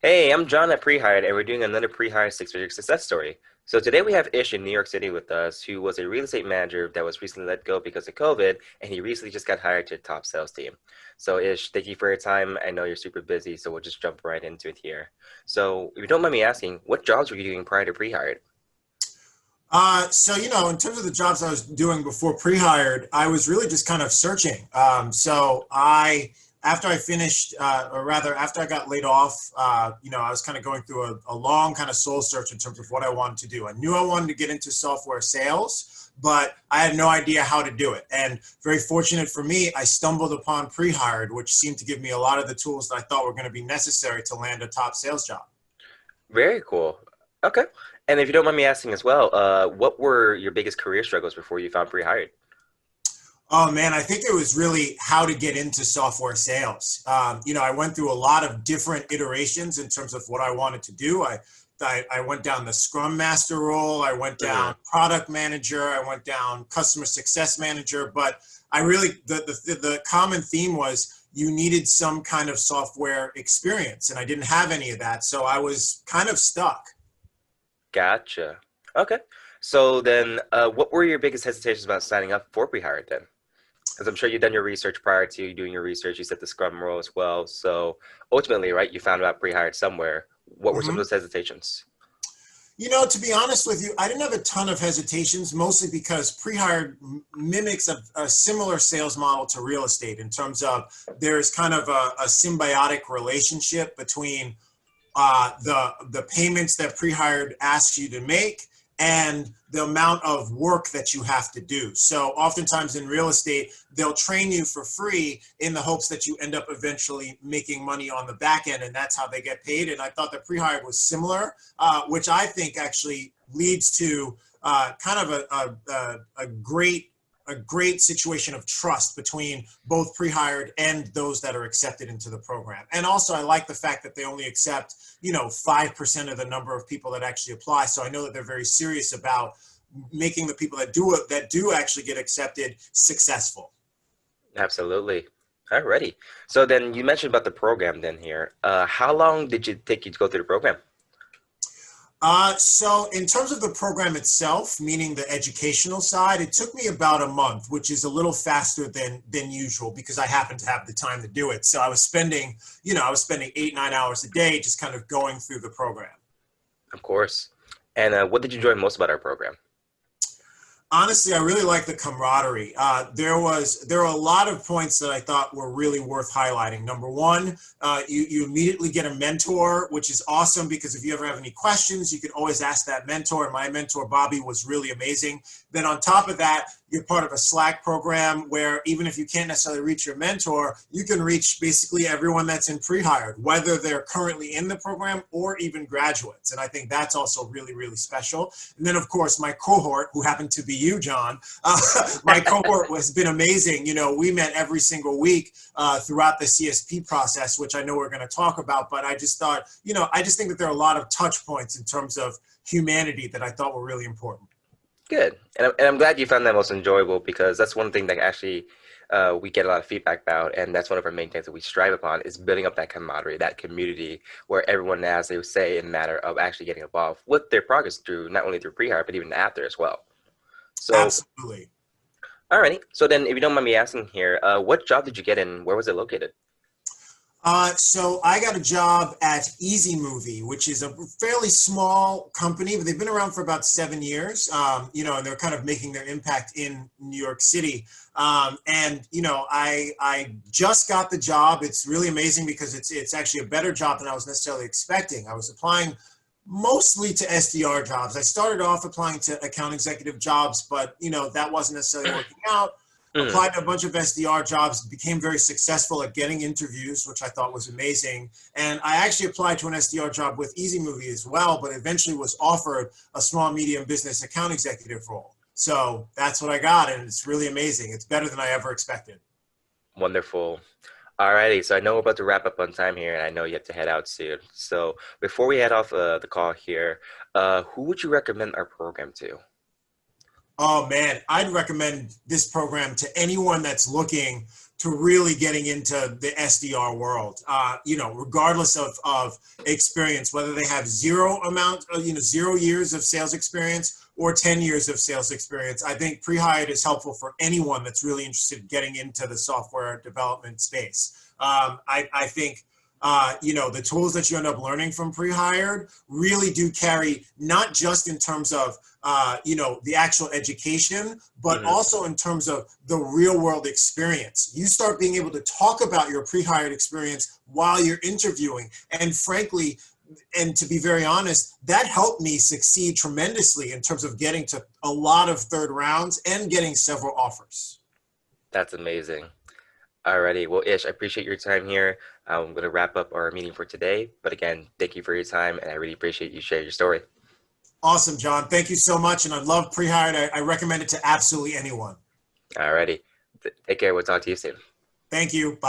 Hey, I'm John at Prehired, and we're doing another Prehired six-figure success story. So today we have Ish in New York City with us, who was a real estate manager that was recently let go because of COVID, and he recently just got hired to the top sales team. So Ish, thank you for your time. I know you're super busy, so we'll just jump right into it here. So if you don't mind me asking, what jobs were you doing prior to Prehired? In terms of the jobs I was doing before pre-hired, I was really just kind of searching. After I finished, or rather, after I got laid off, I was kind of going through a long kind of soul search in terms of what I wanted to do. I knew I wanted to get into software sales, but I had no idea how to do it. And very fortunate for me, I stumbled upon pre-hired, which seemed to give me a lot of the tools that I thought were going to be necessary to land a top sales job. Very cool. Okay. And if you don't mind me asking as well, what were your biggest career struggles before you found Prehired? Oh man, I think it was really how to get into software sales. I went through a lot of different iterations in terms of what I wanted to do. I went down the Scrum Master role. I went down product manager. I went down customer success manager. But I really the common theme was you needed some kind of software experience, and I didn't have any of that, so I was kind of stuck. Gotcha. Okay. So then, what were your biggest hesitations about signing up for Prehired then? Because I'm sure you've done your research prior to doing your research. You set the Scrum role as well. So ultimately, right, you found out Prehired somewhere. What were some of Mhm. those hesitations? To be honest with you, I didn't have a ton of hesitations, mostly because pre-hired mimics a similar sales model to real estate in terms of there's kind of a symbiotic relationship between the payments that pre-hired asks you to make and the amount of work that you have to do. So oftentimes in real estate, they'll train you for free in the hopes that you end up eventually making money on the back end, and that's how they get paid. And I thought that pre-hired was similar, which I think actually leads to kind of a great situation of trust between both pre-hired and those that are accepted into the program. And also I like the fact that they only accept, 5% of the number of people that actually apply. So I know that they're very serious about making the people that do actually get accepted successful. Absolutely. Alrighty. So then you mentioned about the program then here. How long did it take you to go through the program? So in terms of the program itself, meaning the educational side, it took me about a month, which is a little faster than usual because I happened to have the time to do it. So I was spending 8, 9 hours a day just kind of going through the program. Of course. And what did you enjoy most about our program? Honestly, I really like the camaraderie. There were a lot of points that I thought were really worth highlighting. Number one, you immediately get a mentor, which is awesome because if you ever have any questions, you can always ask that mentor. My mentor, Bobby, was really amazing. Then on top of that, you're part of a Slack program where even if you can't necessarily reach your mentor, you can reach basically everyone that's in pre-hired, whether they're currently in the program or even graduates. And I think that's also really, really special. And then, of course, my cohort, who happened to be you, John, my cohort has been amazing. We met every single week throughout the CSP process, which I know we're going to talk about. But I just thought, I just think that there are a lot of touch points in terms of humanity that I thought were really important. Good. And I'm glad you found that most enjoyable because that's one thing that actually we get a lot of feedback about. And that's one of our main things that we strive upon is building up that camaraderie, that community where everyone has a say in the matter of actually getting involved with their progress through not only through pre-hire, but even after as well. So, Absolutely. alrighty. So then if you don't mind me asking here, what job did you get and where was it located? So I got a job at EasyMovie, which is a fairly small company, but they've been around for about 7 years. And they're kind of making their impact in New York City. I just got the job. It's really amazing because it's actually a better job than I was necessarily expecting. I was applying mostly to SDR jobs. I started off applying to account executive jobs, but that wasn't necessarily working out. Mhm. Applied to a bunch of SDR jobs, became very successful at getting interviews, which I thought was amazing. And I actually applied to an SDR job with EasyMovie as well, but eventually was offered a small medium business account executive role. So that's what I got, and it's really amazing. It's better than I ever expected. Wonderful. Alrighty, so I know we're about to wrap up on time here, and I know you have to head out soon. So before we head off the call here, who would you recommend our program to? Oh man, I'd recommend this program to anyone that's looking to really getting into the SDR world. Regardless of experience, whether they have zero years of sales experience or 10 years of sales experience, I think Prehired is helpful for anyone that's really interested in getting into the software development space. I think the tools that you end up learning from Prehired really do carry, not just in terms of the actual education, but Hmm. also in terms of the real world experience. You start being able to talk about your Prehired experience while you're interviewing. And frankly, and to be very honest, that helped me succeed tremendously in terms of getting to a lot of third rounds and getting several offers. That's amazing. Alrighty, well, Ish, I appreciate your time here. I'm going to wrap up our meeting for today. But again, thank you for your time, and I really appreciate you sharing your story. Awesome, John. Thank you so much. And I love Prehired. I recommend it to absolutely anyone. Alrighty, take care. We'll talk to you soon. Thank you. Bye.